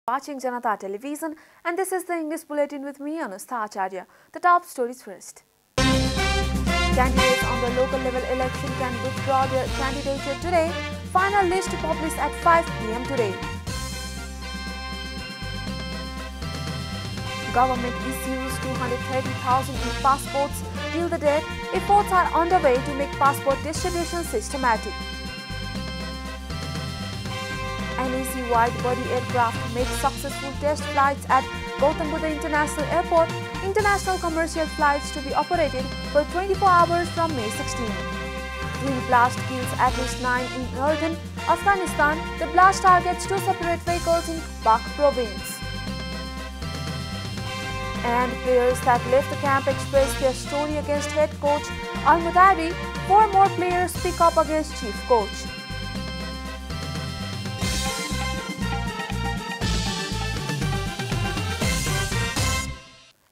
Watching Janata Television, and this is the English Bulletin with me, Anustha Acharya. The top stories first. Candidates on the local level election can withdraw their candidature today. Final list published at 5 p.m. today. Government issues 230,000 passports till the date. Efforts are underway to make passport distribution systematic. NEC wide-body aircraft makes successful test flights at Gautam Buddha International Airport. International commercial flights to be operated for 24 hours from May 16. Twin blast kills at least 9 in northern Afghanistan. The blast targets 2 separate vehicles in Baishakh province. And players that left the camp expressed their story against head coach Al-Mudari. 4 more players speak up against chief coach.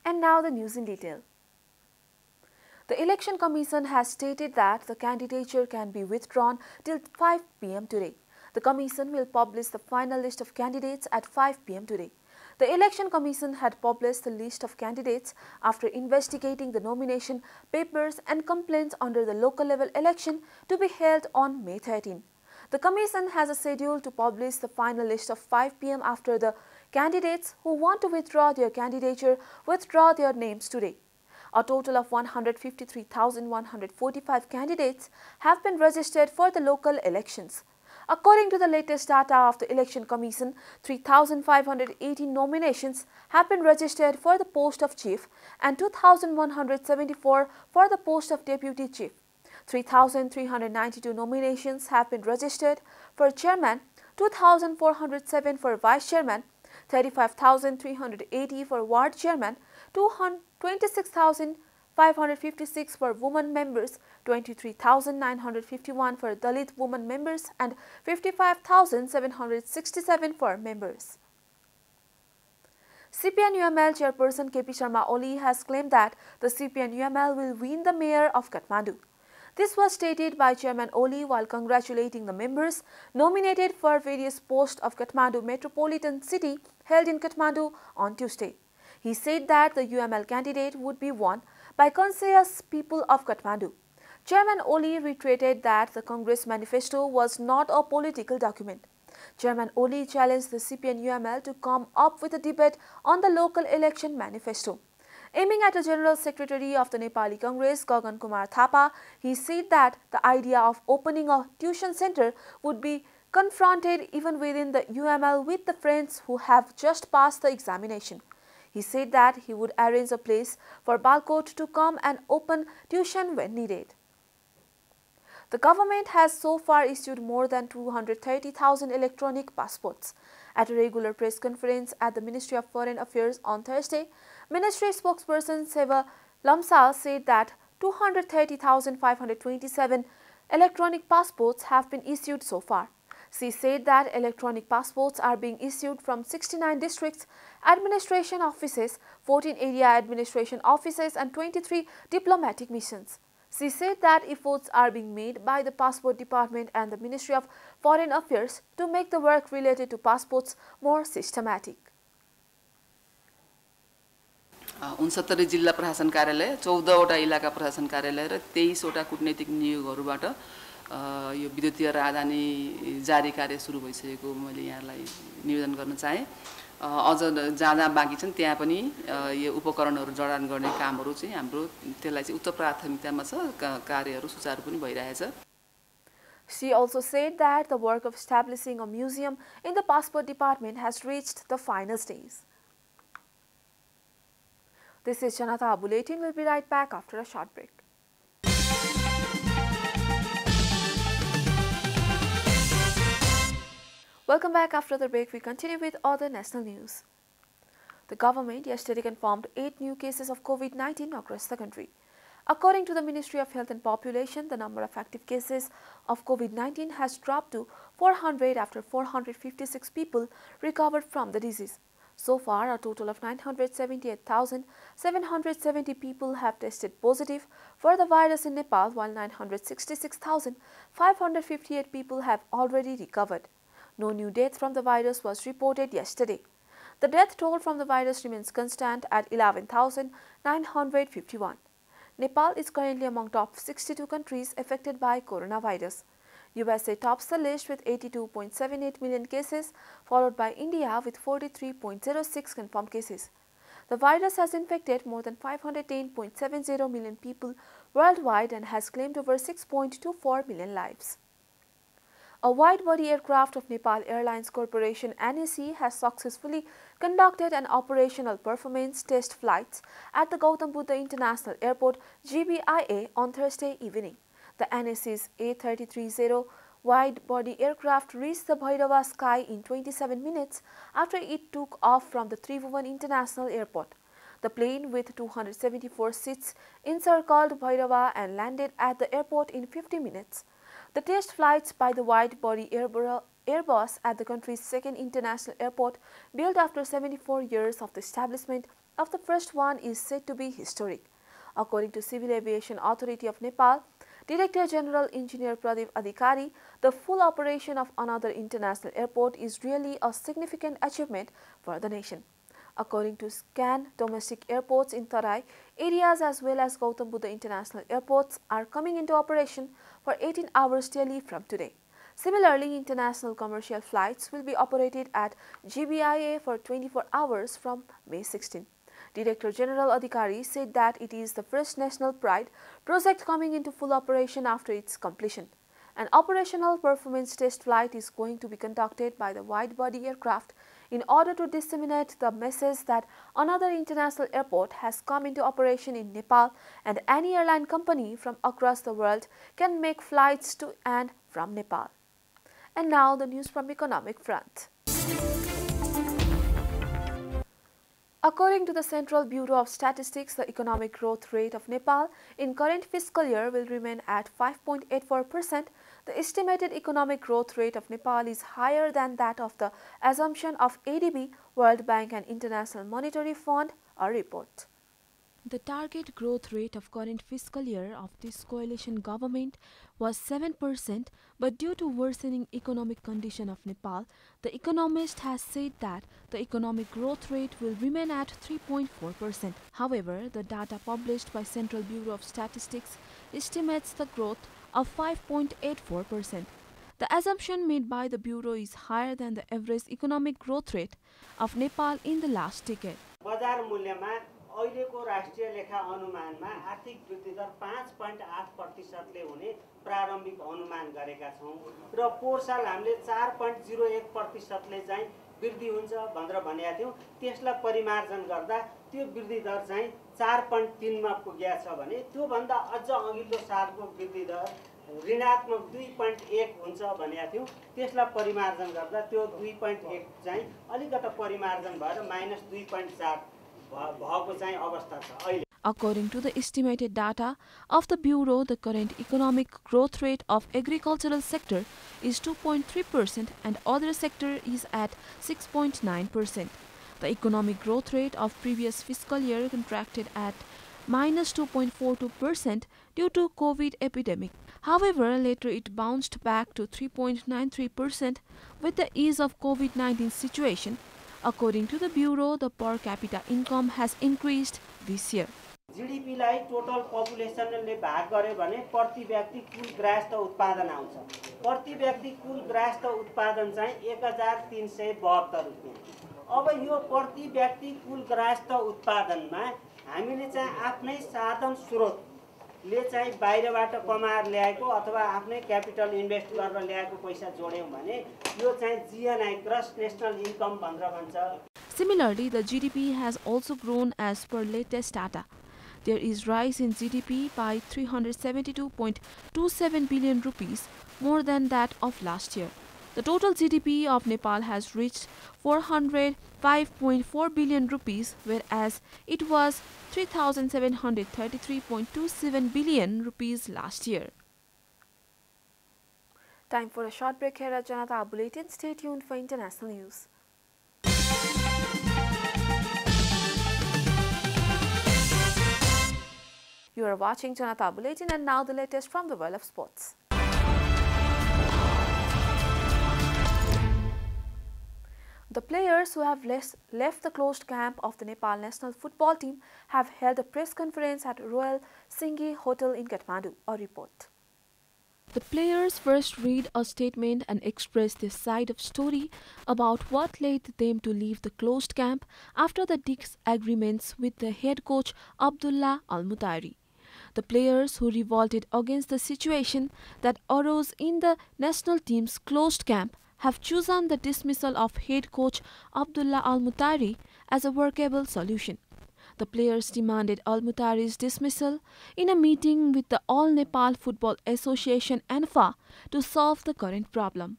And now the news in detail. The Election Commission has stated that the candidature can be withdrawn till 5 p.m. today. The Commission will publish the final list of candidates at 5 p.m. today. The Election Commission had published the list of candidates after investigating the nomination papers and complaints under the local level election to be held on May 13. The Commission has a schedule to publish the final list of 5 p.m. after the candidates who want to withdraw their candidature withdraw their names today. A total of 153,145 candidates have been registered for the local elections. According to the latest data of the Election Commission, 3,518 nominations have been registered for the post of chief and 2,174 for the post of deputy chief. 3,392 nominations have been registered for chairman, 2,407 for vice chairman, 35,380 for ward chairman, 26,556 for women members, 23,951 for Dalit women members, and 55,767 for members. CPN-UML chairperson KP Sharma Oli has claimed that the CPN-UML will win the mayor of Kathmandu. This was stated by Chairman Oli while congratulating the members nominated for various posts of Kathmandu Metropolitan City held in Kathmandu on Tuesday. He said that the UML candidate would be won by conscious people of Kathmandu. Chairman Oli reiterated that the Congress manifesto was not a political document. Chairman Oli challenged the CPN-UML to come up with a debate on the local election manifesto. Aiming at the General Secretary of the Nepali Congress, Gagan Kumar Thapa, he said that the idea of opening a tuition center would be confronted even within the UML with the friends who have just passed the examination. He said that he would arrange a place for Balkot to come and open tuition when needed. The government has so far issued more than 230,000 electronic passports. At a regular press conference at the Ministry of Foreign Affairs on Thursday, Ministry spokesperson Seva Lamsal said that 230,527 electronic passports have been issued so far. She said that electronic passports are being issued from 69 districts, administration offices, 14 area administration offices and 23 diplomatic missions. She said that efforts are being made by the Passport Department and the Ministry of Foreign Affairs to make the work related to passports more systematic. 69 जिल्ला प्रशासन कार्यालय 14 वटा इलाका प्रशासन कार्यालय र 23 वटा कूटनीतिक नियोगहरुबाट यो विद्युतीय राजधानी जारी कार्य सुरु भइसकेको मैले यहाँलाई निवेदन गर्न चाहे अझ जहाँ बाँकी छन् त्यहाँ पनि यो उपकरणहरु जडान गर्ने कामहरु चाहिँ हाम्रो त्यसलाई चाहिँ उच्च प्राथमिकतामा छ कार्यहरु सुचारु पनि भइरहेछ. She also said that the work of establishing a museum in the Passport Department has reached the final stage. This is Janata Bulletin. We'll be right back after a short break. Welcome back after the break. We continue with other national news. The government yesterday confirmed 8 new cases of COVID-19 across the country. According to the Ministry of Health and Population, the number of active cases of COVID-19 has dropped to 400 after 456 people recovered from the disease. So far, a total of 978,770 people have tested positive for the virus in Nepal, while 966,558 people have already recovered. No new deaths from the virus was reported yesterday. The death toll from the virus remains constant at 11,951. Nepal is currently among top 62 countries affected by coronavirus. USA tops the list with 82.78 million cases, followed by India with 43.06 confirmed cases. The virus has infected more than 510.70 million people worldwide and has claimed over 6.24 million lives. A wide-body aircraft of Nepal Airlines Corporation (NAC) has successfully conducted an operational performance test flights at the Gautam Buddha International Airport (GBIA) on Thursday evening. The NAC's A330 wide-body aircraft reached the Bhairava sky in 27 minutes after it took off from the Tribhuvan International Airport. The plane, with 274 seats, encircled Bhairava and landed at the airport in 50 minutes. The test flights by the wide-body Airbus at the country's second international airport, built after 74 years of the establishment of the first one, is said to be historic. According to Civil Aviation Authority of Nepal, Director General Engineer Pradeep Adhikari, the full operation of another international airport is really a significant achievement for the nation. According to SCAN, domestic airports in Tarai areas as well as Gautam Buddha International Airports are coming into operation for 18 hours daily from today. Similarly, international commercial flights will be operated at GBIA for 24 hours from May 16. Director General Adhikari said that it is the first national pride project coming into full operation after its completion. An operational performance test flight is going to be conducted by the wide-body aircraft in order to disseminate the message that another international airport has come into operation in Nepal and any airline company from across the world can make flights to and from Nepal. And now the news from economic front. According to the Central Bureau of Statistics, the economic growth rate of Nepal in current fiscal year will remain at 5.84%. The estimated economic growth rate of Nepal is higher than that of the assumption of ADB, World Bank and International Monetary Fund, a report. The target growth rate of current fiscal year of this coalition government was 7%, but due to worsening economic condition of Nepal, the economist has said that the economic growth rate will remain at 3.4%. However, the data published by Central Bureau of Statistics estimates the growth of 5.84%. The assumption made by the Bureau is higher than the average economic growth rate of Nepal in the last decade. अहिलेको राष्ट्रिय लेखा अनुमानमा आर्थिक वृद्धि दर 5.8%ले हुने प्रारम्भिक अनुमान गरेका छौं र पोहोर साल हामीले 4.01%ले चाहिँ वृद्धि हुन्छ भनेर भनेका थियौं त्यसलाई परिमार्जन गर्दा त्यो वृद्धि दर चाहिँ 4.3 मा पुगेको छ भने त्यो भन्दा अझ अघिल्लो सालको वृद्धि दर ऋणात्मक 2.1 हुन्छ भनेका थियौं त्यसलाई परिमार्जन गर्दा त्यो 2.1 चाहिँ अलिकति परिमार्जन भएर -2.4 According to the estimated data of the Bureau, the current economic growth rate of agricultural sector is 2.3% and other sector is at 6.9%. The economic growth rate of previous fiscal year contracted at -2.42% due to COVID epidemic. However, later it bounced back to 3.93% with the ease of COVID-19 situation. According to the Bureau, the per capita income has increased this year. GDP लाई total पपुलेसनले भाग गर्यो भने प्रति व्यक्ति कुल ग्राहस्थ उत्पादन आउँछ। प्रति व्यक्ति कुल ग्राहस्थ उत्पादन चाहिँ 1372 रुपैयाँ। अब यो प्रति व्यक्ति कुल ग्राहस्थ उत्पादनमा हामीले चाहिँ आफ्नै साधन स्रोतले चाहिँ बाहिरबाट कमाएर ल्याएको अथवा आफ्नै क्यापिटल इन्भेस्ट गरेर ल्याएको पैसा जोड्यौं भने यो चाहिँ जीएनआई ग्रस नेशनल इन्कम भनेर भन्छ। Similarly, the GDP has also grown as per latest data. There is rise in GDP by 372.27 billion rupees, more than that of last year. The total GDP of Nepal has reached 405.4 billion rupees, whereas it was 3,733.27 billion rupees last year. Time for a short break here at Janata Bulletin. Stay tuned for international news. You are watching Janata Bulletin, and now the latest from the world of sports. The players who have left the closed camp of the Nepal national football team have held a press conference at Royal Singhi Hotel in Kathmandu. A report. The players first read a statement and express their side of story about what led them to leave the closed camp after the disagreements with the head coach Abdullah Al-Mutairi. The players who revolted against the situation that arose in the national team's closed camp have chosen the dismissal of head coach Abdullah Al-Mutairi as a workable solution. The players demanded Al-Mutairi's dismissal in a meeting with the All Nepal Football Association (ANFA) to solve the current problem.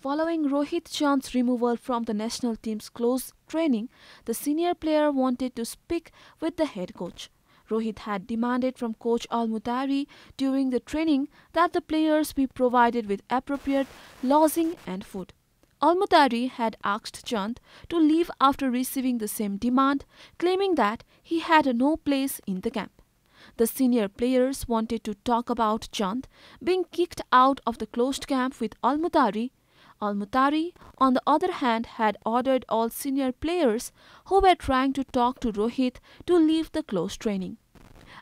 Following Rohit Chand's removal from the national team's close training, the senior player wanted to speak with the head coach. Rohit had demanded from coach Al-Mutairi during the training that the players be provided with appropriate lodging and food. Al-Mutairi had asked Chand to leave after receiving the same demand, claiming that he had no place in the camp. The senior players wanted to talk about Chand being kicked out of the closed camp with Al-Mutairi. Al-Mutairi, on the other hand, had ordered all senior players who were trying to talk to Rohit to leave the closed training.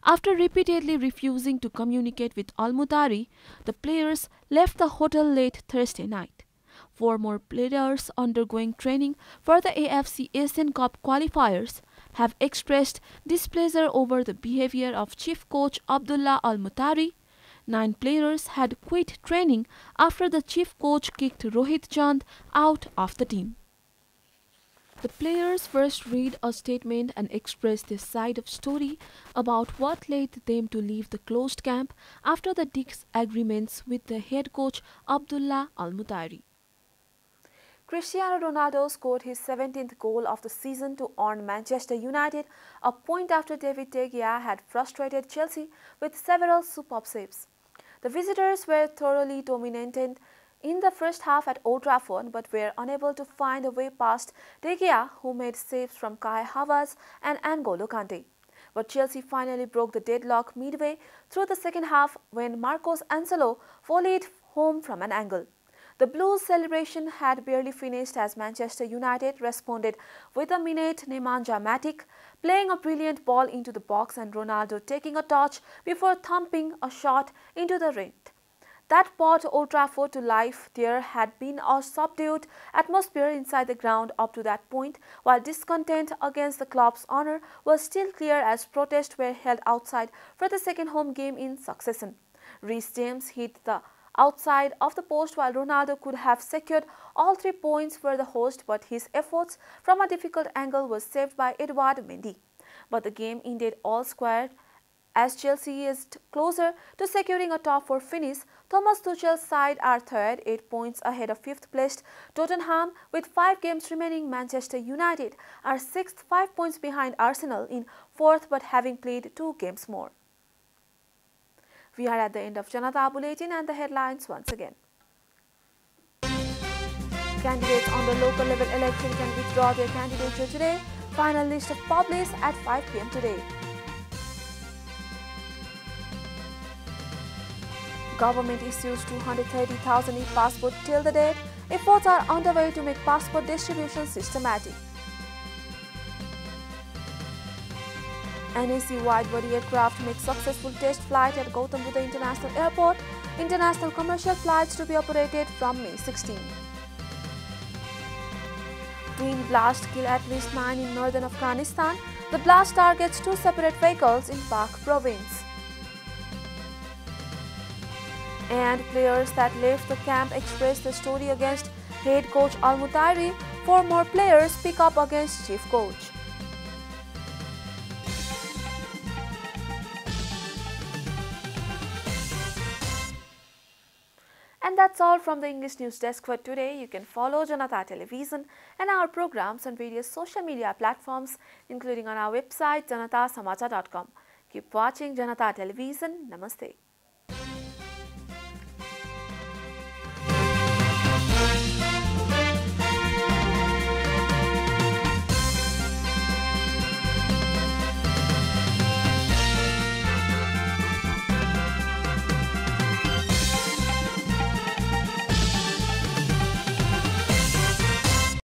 After repeatedly refusing to communicate with Al-Mutairi, the players left the hotel late Thursday night. 4 more players undergoing training for the AFC Asian Cup qualifiers have expressed displeasure over the behavior of chief coach Abdullah Al-Mutairi. 9 players had quit training after the chief coach kicked Rohit Chand out of the team. The players first read a statement and express their side of story about what led them to leave the closed camp after the disagreements with the head coach Abdullah Al-Mutairi. Cristiano Ronaldo scored his 17th goal of the season to earn Manchester United a point after David De Gea had frustrated Chelsea with several superb saves. The visitors were thoroughly dominant in the first half at Old Trafford but were unable to find a way past De Gea, who made saves from Kai Havertz and N'Golo Kante. But Chelsea finally broke the deadlock midway through the second half when Marcos Anselo volleyed home from an angle. The Blues' celebration had barely finished as Manchester United responded with a minute Nemanja Matic playing a brilliant ball into the box and Ronaldo taking a touch before thumping a shot into the net. That brought Old Trafford to life. There had been a subdued atmosphere inside the ground up to that point, while discontent against the club's owner was still clear as protests were held outside for the second home game in succession. Reece James hit the outside of the post while Ronaldo could have secured all 3 points for the host, but his efforts from a difficult angle was saved by Edouard Mendy. But the game ended all square as Chelsea is closer to securing a top 4 finish. Thomas Tuchel's side are third, 8 points ahead of 5th placed Tottenham with 5 games remaining. Manchester United are 6th, 5 points behind Arsenal in 4th but having played 2 games more. We are at the end of Janata Bulletin and the headlines once again. Candidates on the local level election can withdraw their candidature today. Final list of published at 5 p.m. today. Government issues 230,000 e-passports till the date. Efforts are underway to make passport distribution systematic. NAC wide-body aircraft makes successful test flight at Gautam Buddha International Airport. International commercial flights to be operated from May 16. Twin blast kill at least 9 in northern Afghanistan. The blast targets 2 separate vehicles in Pak province. And players that left the camp expressed the story against head coach Al-Mutairi. 4 more players pick up against chief coach. And that's all from the English News Desk for today. You can follow Janata Television and our programs on various social media platforms, including on our website janatasamachar.com. Keep watching Janata Television. Namaste.